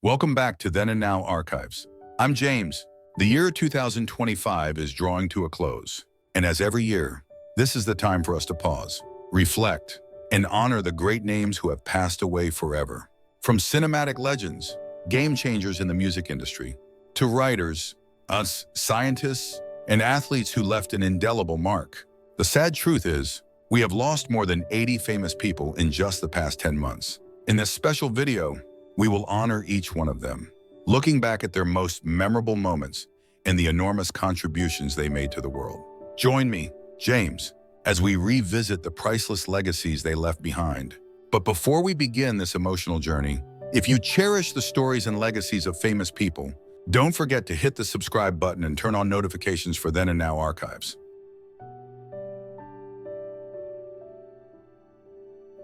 Welcome back to Then and Now Archives. I'm James. The year 2025 is drawing to a close. And as every year, this is the time for us to pause, reflect, and honor the great names who have passed away forever. From cinematic legends, game changers in the music industry, to writers, us, scientists, and athletes who left an indelible mark. The sad truth is, we have lost more than 80 famous people in just the past 10 months. In this special video, we will honor each one of them, looking back at their most memorable moments and the enormous contributions they made to the world. Join me, James, as we revisit the priceless legacies they left behind. But before we begin this emotional journey, if you cherish the stories and legacies of famous people, don't forget to hit the subscribe button and turn on notifications for Then and Now Archives.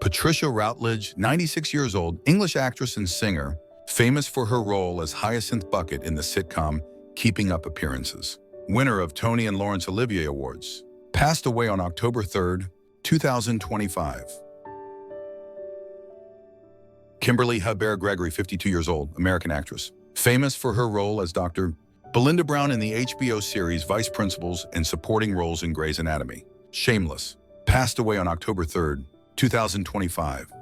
Patricia Routledge, 96 years old, English actress and singer, famous for her role as Hyacinth Bucket in the sitcom Keeping Up Appearances. Winner of Tony and Laurence Olivier Awards, passed away on October 3rd, 2025. Kimberly Hubbard Gregory, 52 years old, American actress, famous for her role as Dr. Belinda Brown in the HBO series Vice Principals and supporting roles in Grey's Anatomy. Shameless, passed away on October 3rd, 2025.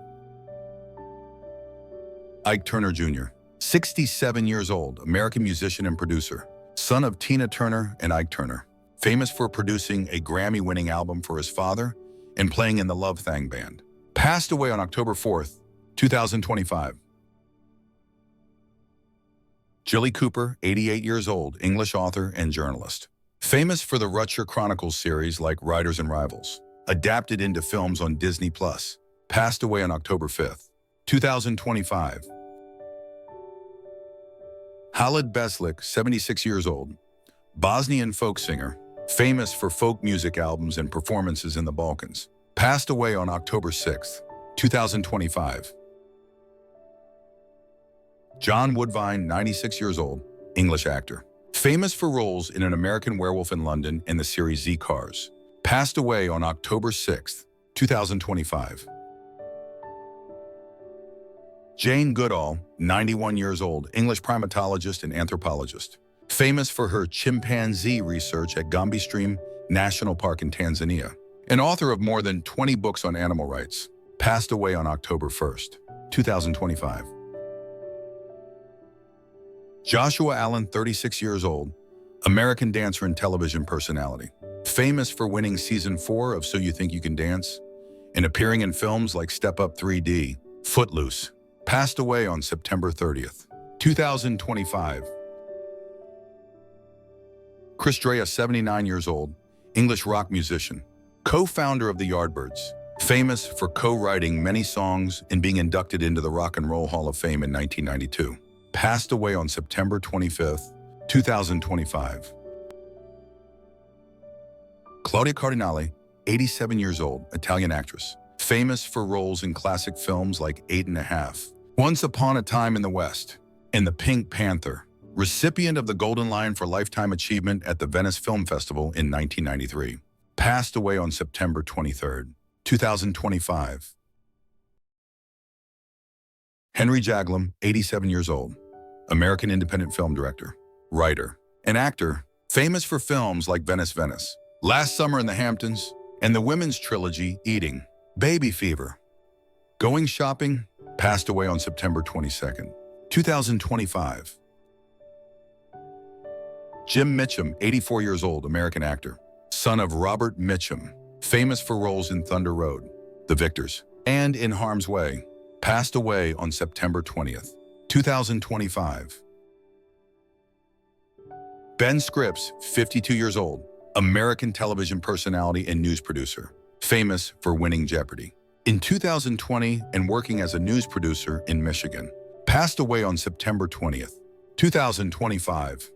Ike Turner Jr., 67 years old, American musician and producer, son of Tina Turner and Ike Turner, famous for producing a Grammy-winning album for his father and playing in the Love Thang Band. Passed away on October 4th, 2025. Jilly Cooper, 88 years old, English author and journalist, famous for the Rutger Chronicles series like Riders and Rivals, adapted into films on Disney+, passed away on October 5th, 2025. Halid Beslik, 76 years old, Bosnian folk singer, famous for folk music albums and performances in the Balkans, passed away on October 6th, 2025. John Woodvine, 96 years old, English actor, famous for roles in An American Werewolf in London and the series Z Cars, passed away on October 6th, 2025. Jane Goodall, 91 years old, English primatologist and anthropologist, famous for her chimpanzee research at Gombe Stream National Park in Tanzania, and author of more than 20 books on animal rights, passed away on October 1st, 2025. Joshua Allen, 36 years old, American dancer and television personality, famous for winning Season 4 of So You Think You Can Dance and appearing in films like Step Up 3D, Footloose, passed away on September 30th, 2025. Chris Drea, 79 years old, English rock musician, co-founder of the Yardbirds, famous for co-writing many songs and being inducted into the Rock and Roll Hall of Fame in 1992, passed away on September 25th, 2025. Claudia Cardinale, 87 years old, Italian actress, famous for roles in classic films like 8½, Once Upon a Time in the West, and The Pink Panther, recipient of the Golden Lion for Lifetime Achievement at the Venice Film Festival in 1993, passed away on September 23rd, 2025. Henry Jaglom, 87 years old, American independent film director, writer, and actor, famous for films like Venice, Venice, Last Summer in the Hamptons, and the women's trilogy Eating, Baby Fever. Going Shopping, passed away on September 22nd, 2025. Jim Mitchum, 84 years old, American actor, son of Robert Mitchum, famous for roles in Thunder Road, The Victors, and In Harm's Way, passed away on September 20th, 2025. Ben Scripps, 52 years old, American television personality and news producer, famous for winning Jeopardy! In 2020 and working as a news producer in Michigan, passed away on September 20th, 2025.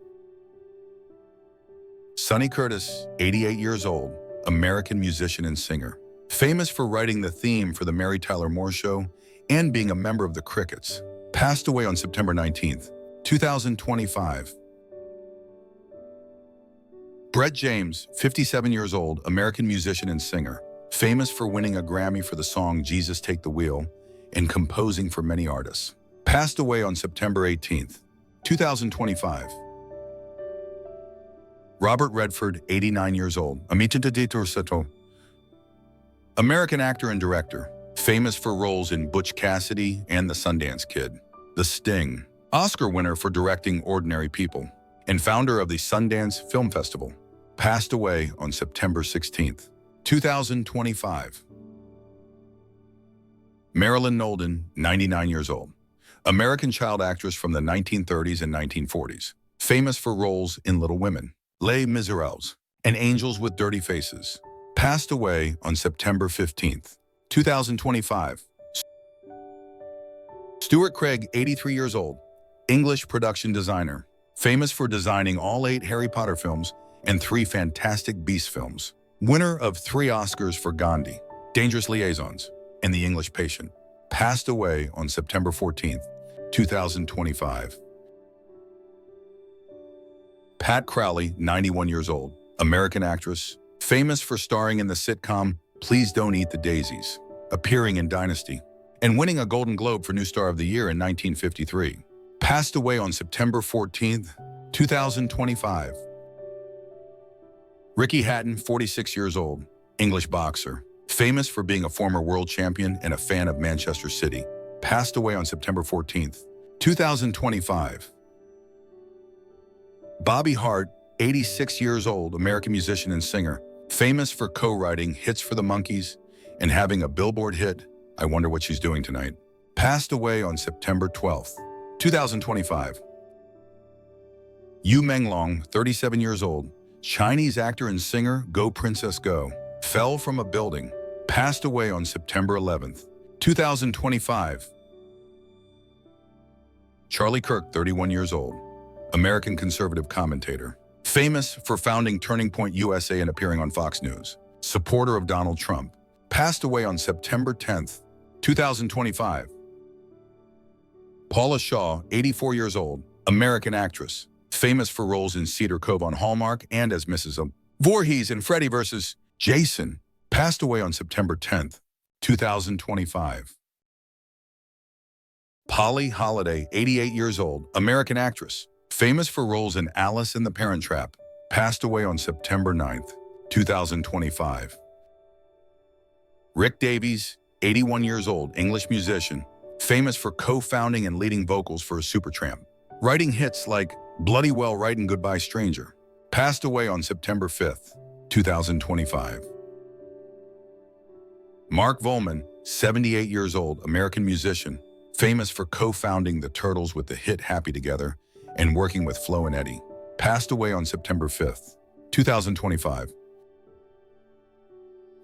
Sonny Curtis, 88 years old, American musician and singer, famous for writing the theme for The Mary Tyler Moore Show and being a member of the Crickets, passed away on September 19th, 2025. Brett James, 57 years old, American musician and singer, famous for winning a Grammy for the song Jesus Take the Wheel and composing for many artists, passed away on September 18th, 2025. Robert Redford, 89 years old, American actor and director, famous for roles in Butch Cassidy and The Sundance Kid, The Sting, Oscar winner for directing Ordinary People, and founder of the Sundance Film Festival, passed away on September 16th, 2025. Marilyn Nolden, 99 years old, American child actress from the 1930s and 1940s, famous for roles in Little Women, Les Miserables, and Angels with Dirty Faces, passed away on September 15th, 2025. Stuart Craig, 83 years old, English production designer, famous for designing all 8 Harry Potter films and 3 Fantastic Beasts films, winner of 3 Oscars for Gandhi, Dangerous Liaisons, and The English Patient, passed away on September 14th, 2025. Pat Crowley, 91 years old, American actress, famous for starring in the sitcom Please Don't Eat the Daisies, appearing in Dynasty, and winning a Golden Globe for New Star of the Year in 1953, passed away on September 14th, 2025. Ricky Hatton, 46 years old, English boxer, famous for being a former world champion and a fan of Manchester City, passed away on September 14th, 2025. Bobby Hart, 86 years old, American musician and singer, famous for co-writing hits for the Monkees and having a Billboard hit, I Wonder What She's Doing Tonight, passed away on September 12th, 2025. Yu Menglong, 37 years old, Chinese actor and singer, Go Princess Go, fell from a building, passed away on September 11th, 2025. Charlie Kirk, 31 years old, American conservative commentator, famous for founding Turning Point USA and appearing on Fox News, supporter of Donald Trump, passed away on September 10th, 2025. Paula Shaw, 84 years old, American actress, famous for roles in Cedar Cove on Hallmark and as Mrs. Voorhees in Freddy vs. Jason, passed away on September 10th, 2025. Polly Holiday, 88 years old, American actress, famous for roles in Alice in the Parent Trap, passed away on September 9th, 2025. Rick Davies, 81 years old, English musician, famous for co-founding and leading vocals for Supertramp, writing hits like Bloody Well Right and Goodbye Stranger, passed away on September 5th, 2025. Mark Volman, 78 years old, American musician, famous for co-founding the Turtles with the hit Happy Together and working with Flo and Eddie, passed away on September 5th, 2025.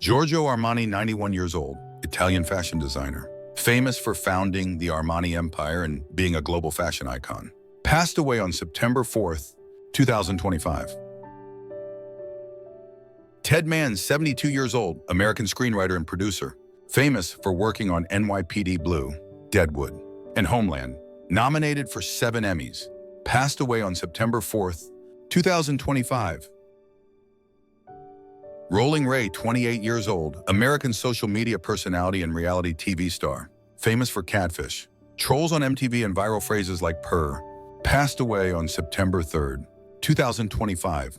Giorgio Armani, 91 years old, Italian fashion designer, famous for founding the Armani empire and being a global fashion icon, passed away on September 4th, 2025. Ted Mann, 72 years old, American screenwriter and producer, famous for working on NYPD Blue, Deadwood, and Homeland, nominated for 7 Emmys, passed away on September 4th, 2025. Rolling Ray, 28 years old, American social media personality and reality TV star, famous for Catfish, trolls on MTV and viral phrases like purr, passed away on September 3rd, 2025.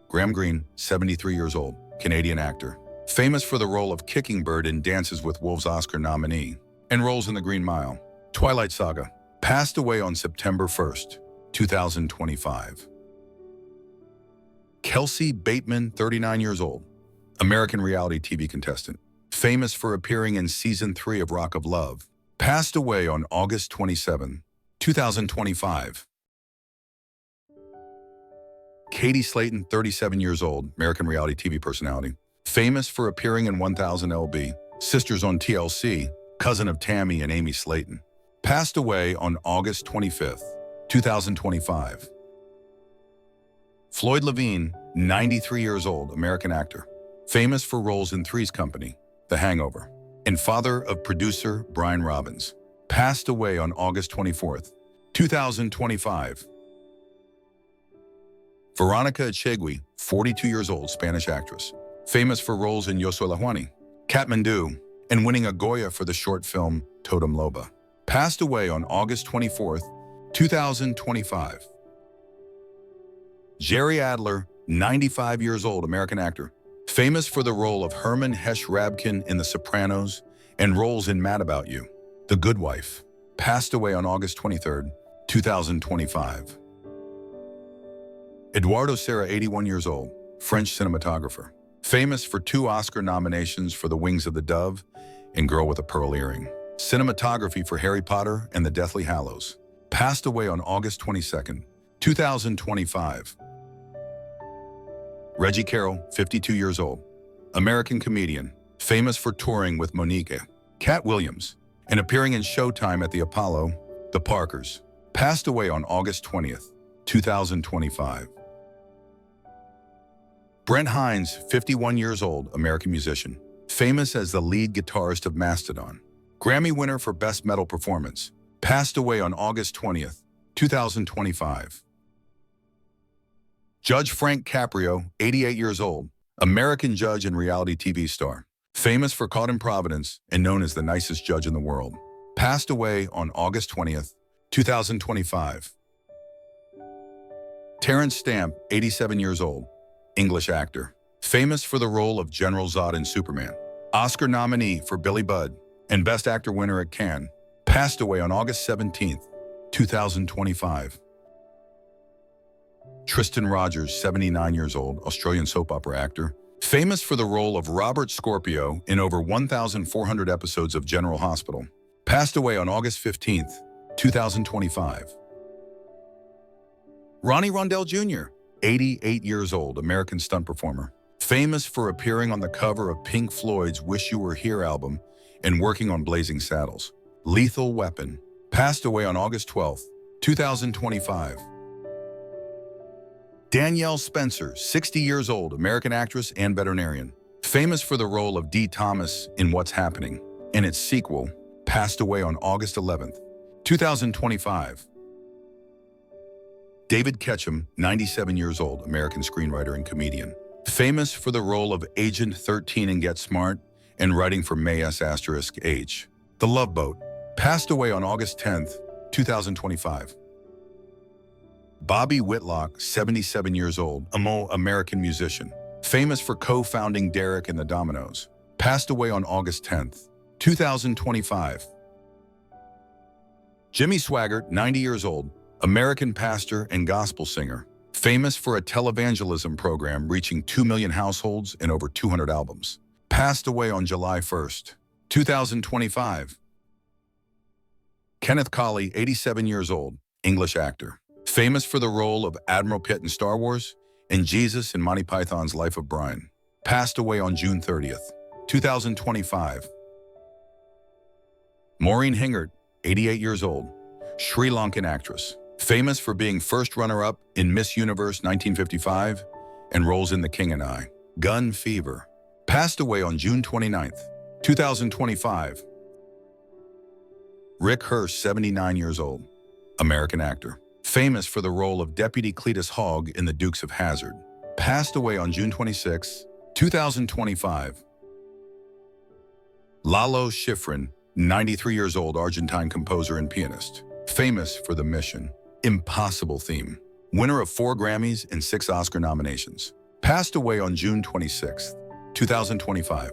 Graham Greene, 73 years old, Canadian actor, famous for the role of Kicking Bird in Dances with Wolves Oscar nominee, and roles in The Green Mile, Twilight Saga, passed away on September 1st, 2025. Kelsey Bateman, 39 years old, American reality TV contestant, famous for appearing in Season 3 of Rock of Love, passed away on August 27, 2025. Katie Slayton, 37 years old, American reality TV personality, famous for appearing in 1000 LB, Sisters on TLC, cousin of Tammy and Amy Slayton, passed away on August 25th, 2025. Floyd Levine, 93 years old, American actor, famous for roles in Three's Company, The Hangover, and father of producer Brian Robbins, passed away on August 24th, 2025. Veronica Echegui, 42 years old, Spanish actress, famous for roles in Yo Soy La Juani, Kathmandu, and winning a Goya for the short film Totem Loba. Passed away on August 24th, 2025. Jerry Adler, 95 years old, American actor. Famous for the role of Herman Hesh Rabkin in The Sopranos and roles in Mad About You, The Good Wife. Passed away on August 23rd, 2025. Eduardo Serra, 81 years old, French cinematographer. Famous for 2 Oscar nominations for The Wings of the Dove and Girl with a Pearl Earring. Cinematography for Harry Potter and the Deathly Hallows. Passed away on August 22nd, 2025. Reggie Carroll, 52 years old, American comedian, famous for touring with Monica, Cat Williams, and appearing in Showtime at the Apollo, The Parkers. Passed away on August 20th, 2025. Brent Hines, 51 years old, American musician, famous as the lead guitarist of Mastodon. Grammy winner for Best Metal Performance. Passed away on August 20th, 2025. Judge Frank Caprio, 88 years old, American judge and reality TV star, famous for Caught in Providence and known as the nicest judge in the world. Passed away on August 20th, 2025. Terrence Stamp, 87 years old, English actor, famous for the role of General Zod in Superman. Oscar nominee for Billy Budd and Best Actor winner at Cannes. Passed away on August 17th, 2025. Tristan Rogers, 79 years old, Australian soap opera actor, famous for the role of Robert Scorpio in over 1,400 episodes of General Hospital. Passed away on August 15th, 2025. Ronnie Rondell Jr., 88 years old, American stunt performer, famous for appearing on the cover of Pink Floyd's Wish You Were Here album and working on Blazing Saddles. Lethal Weapon. Passed away on August 12th, 2025. Danielle Spencer, 60 years old, American actress and veterinarian, famous for the role of Dee Thomas in What's Happening and its sequel. Passed away on August 11th, 2025. David Ketchum, 97 years old, American screenwriter and comedian, famous for the role of Agent 13 in Get Smart and writing for May S*H. The Love Boat. Passed away on August 10th, 2025. Bobby Whitlock, 77 years old, American musician, famous for co-founding Derek and the Dominoes. Passed away on August 10th, 2025. Jimmy Swaggart, 90 years old, American pastor and gospel singer, famous for a televangelism program reaching 2 million households and over 200 albums. Passed away on July 1st, 2025. Kenneth Colley, 87 years old, English actor, famous for the role of Admiral Pitt in Star Wars and Jesus in Monty Python's Life of Brian. Passed away on June 30th, 2025. Maureen Hingert, 88 years old, Sri Lankan actress, famous for being first runner-up in Miss Universe 1955 and roles in The King and I. Gun Fever. Passed away on June 29th, 2025. Rick Hurst, 79 years old, American actor, famous for the role of Deputy Cletus Hogg in The Dukes of Hazzard. Passed away on June 26, 2025. Lalo Schifrin, 93 years old, Argentine composer and pianist, famous for The Mission Impossible theme, winner of 4 Grammys and 6 Oscar nominations. Passed away on June 26, 2025.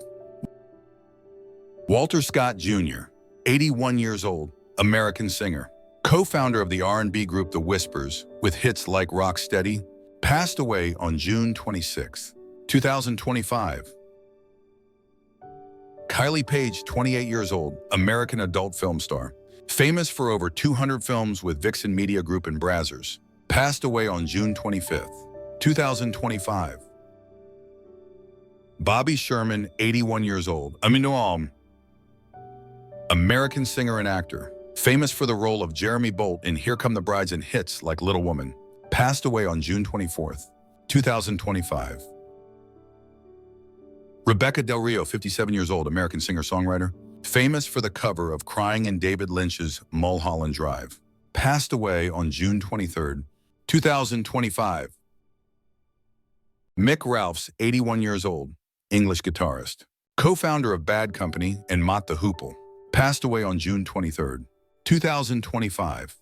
Walter Scott Jr., 81 years old, American singer, co-founder of the R&B group The Whispers with hits like Rock Steady. Passed away on June 26, 2025. Kylie Page, 28 years old, American adult film star, famous for over 200 films with Vixen Media Group and Brazzers. Passed away on June 25th, 2025. Bobby Sherman, 81 years old, American singer and actor, famous for the role of Jeremy Bolt in Here Come the Brides and hits like Little Woman. Passed away on June 24th, 2025. Rebecca Del Rio, 57 years old, American singer-songwriter, famous for the cover of Crying in David Lynch's Mulholland Drive. Passed away on June 23rd, 2025. Mick Ralphs, 81 years old, English guitarist, co-founder of Bad Company and Mott the Hoople, passed away on June 23, 2025.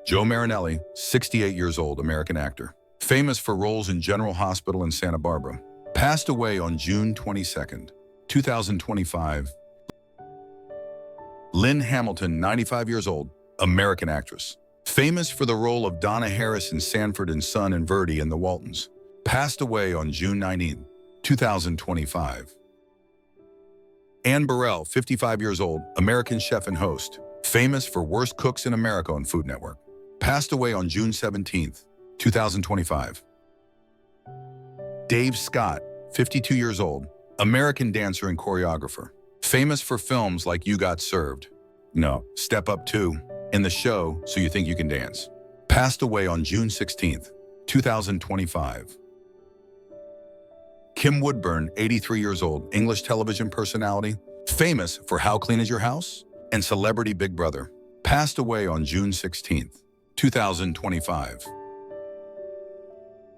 Joe Marinelli, 68 years old, American actor, famous for roles in General Hospital in Santa Barbara, passed away on June 22, 2025. Lynn Hamilton, 95 years old, American actress, famous for the role of Donna Harris in Sanford and Son and Verdi in The Waltons, passed away on June 19, 2025. Anne Burrell, 55 years old, American chef and host, famous for Worst Cooks in America on Food Network, passed away on June 17, 2025. Dave Scott, 52 years old, American dancer and choreographer, famous for films like You Got Served, No, Step Up 2, and The Show So You Think You Can Dance, passed away on June 16, 2025. Kim Woodburn, 83 years old, English television personality, famous for How Clean Is Your House and Celebrity Big Brother, passed away on June 16, 2025.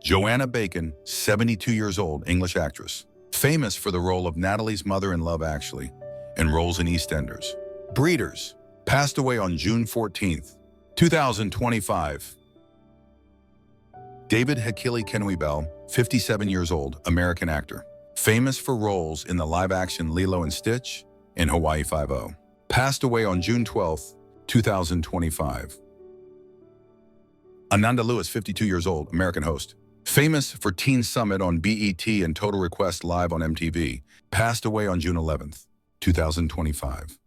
Joanna Bacon, 72 years old, English actress, famous for the role of Natalie's mother in Love Actually and roles in EastEnders. Breeders, passed away on June 14, 2025. David Hakili Kenway-Bell, 57 years old, American actor, famous for roles in the live-action Lilo and Stitch and Hawaii Five-0, passed away on June 12, 2025. Ananda Lewis, 52 years old, American host, famous for Teen Summit on BET and Total Request Live on MTV, passed away on June 11, 2025.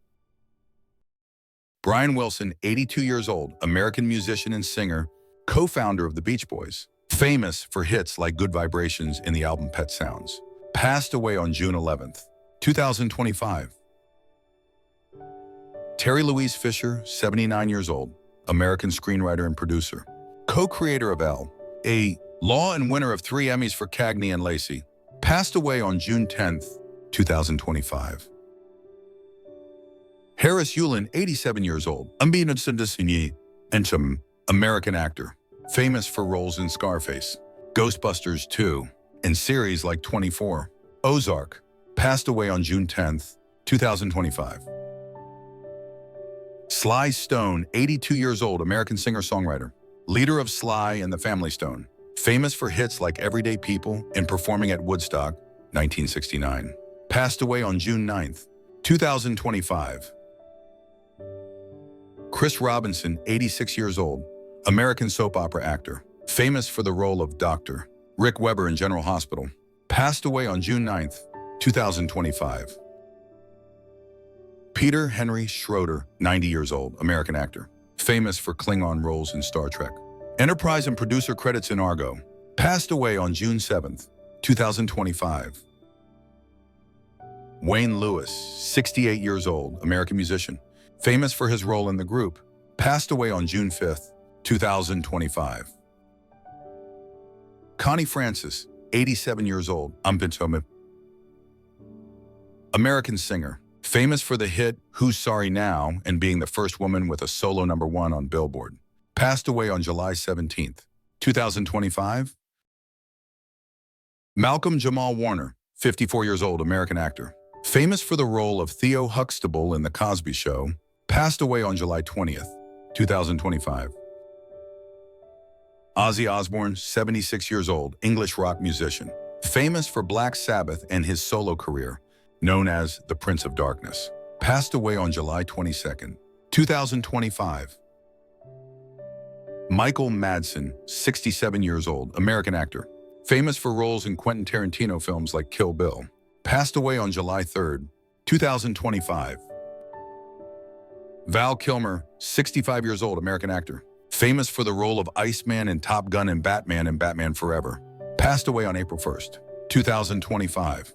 Brian Wilson, 82 years old, American musician and singer, co-founder of the Beach Boys, famous for hits like Good Vibrations in the album Pet Sounds, passed away on June 11, 2025. Terry Louise Fisher, 79 years old, American screenwriter and producer, co-creator of Elle, a Law and winner of 3 Emmys for Cagney and Lacey, passed away on June 10, 2025. Harris Yulin, 87 years old, American actor, famous for roles in Scarface, Ghostbusters 2, and series like 24, Ozark, passed away on June 10, 2025. Sly Stone, 82 years old, American singer-songwriter, leader of Sly and the Family Stone, famous for hits like Everyday People and performing at Woodstock, 1969, passed away on June 9, 2025. Chris Robinson, 86 years old, American soap opera actor, famous for the role of Dr. Rick Weber in General Hospital, passed away on June 9, 2025. Peter Henry Schroeder, 90 years old, American actor, famous for Klingon roles in Star Trek, Enterprise and producer credits in Argo, passed away on June 7, 2025. Wayne Lewis, 68 years old, American musician, famous for his role in The Group, passed away on June 5, 2025. Connie Francis, 87 years old, American singer, famous for the hit Who's Sorry Now and being the first woman with a solo #1 on Billboard, passed away on July 17, 2025. Malcolm Jamal Warner, 54 years old, American actor, famous for the role of Theo Huxtable in The Cosby Show, passed away on July 20, 2025. Ozzy Osbourne, 76 years old, English rock musician, famous for Black Sabbath and his solo career, known as the Prince of Darkness, passed away on July 22, 2025. Michael Madsen, 67 years old, American actor, famous for roles in Quentin Tarantino films like Kill Bill, passed away on July 3, 2025. Val Kilmer, 65 years old, American actor, famous for the role of Iceman in Top Gun and Batman Forever, passed away on April 1, 2025.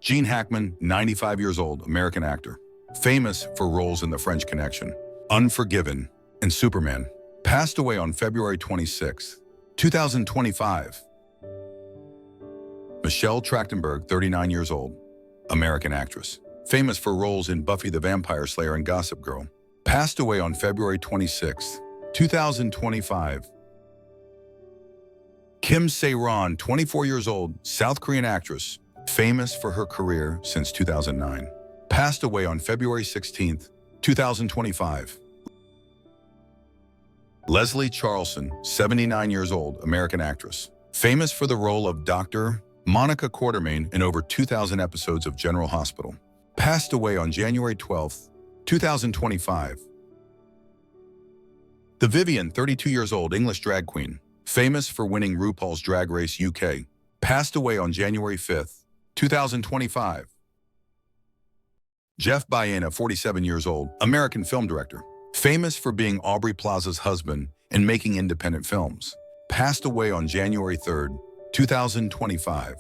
Gene Hackman, 95 years old, American actor, famous for roles in The French Connection, Unforgiven, and Superman, passed away on February 26, 2025. Michelle Trachtenberg, 39 years old, American actress, famous for roles in Buffy the Vampire Slayer and Gossip Girl, passed away on February 26, 2025. Kim Se-ron, 24 years old, South Korean actress, famous for her career since 2009, passed away on February 16, 2025. Leslie Charlson, 79 years old, American actress, famous for the role of Dr. Monica Quartermain in over 2,000 episodes of General Hospital, passed away on January 12, 2025. The Vivian, 32 years old, English drag queen, famous for winning RuPaul's Drag Race UK, passed away on January 5, 2025. Jeff Baena, 47 years old, American film director, famous for being Aubrey Plaza's husband and making independent films, passed away on January 3, 2025.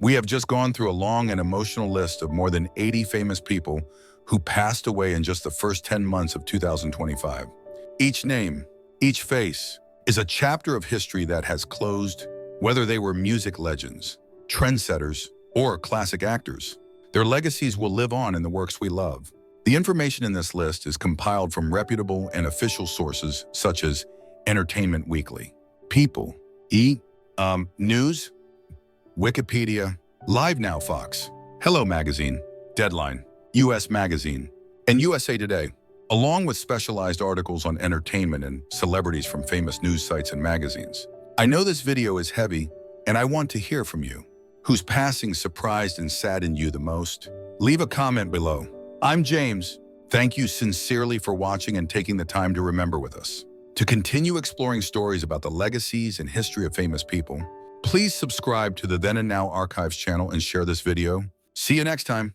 We have just gone through a long and emotional list of more than 80 famous people who passed away in just the first 10 months of 2025. Each name, each face, is a chapter of history that has closed, whether they were music legends, trendsetters, or classic actors. Their legacies will live on in the works we love. The information in this list is compiled from reputable and official sources such as Entertainment Weekly, People, News, Wikipedia, Live Now Fox, Hello Magazine, Deadline, US Magazine, and USA Today, along with specialized articles on entertainment and celebrities from famous news sites and magazines. I know this video is heavy, and I want to hear from you. Whose passing surprised and saddened you the most? Leave a comment below. I'm James. Thank you sincerely for watching and taking the time to remember with us. To continue exploring stories about the legacies and history of famous people, please subscribe to the Then and Now Archives channel and share this video. See you next time.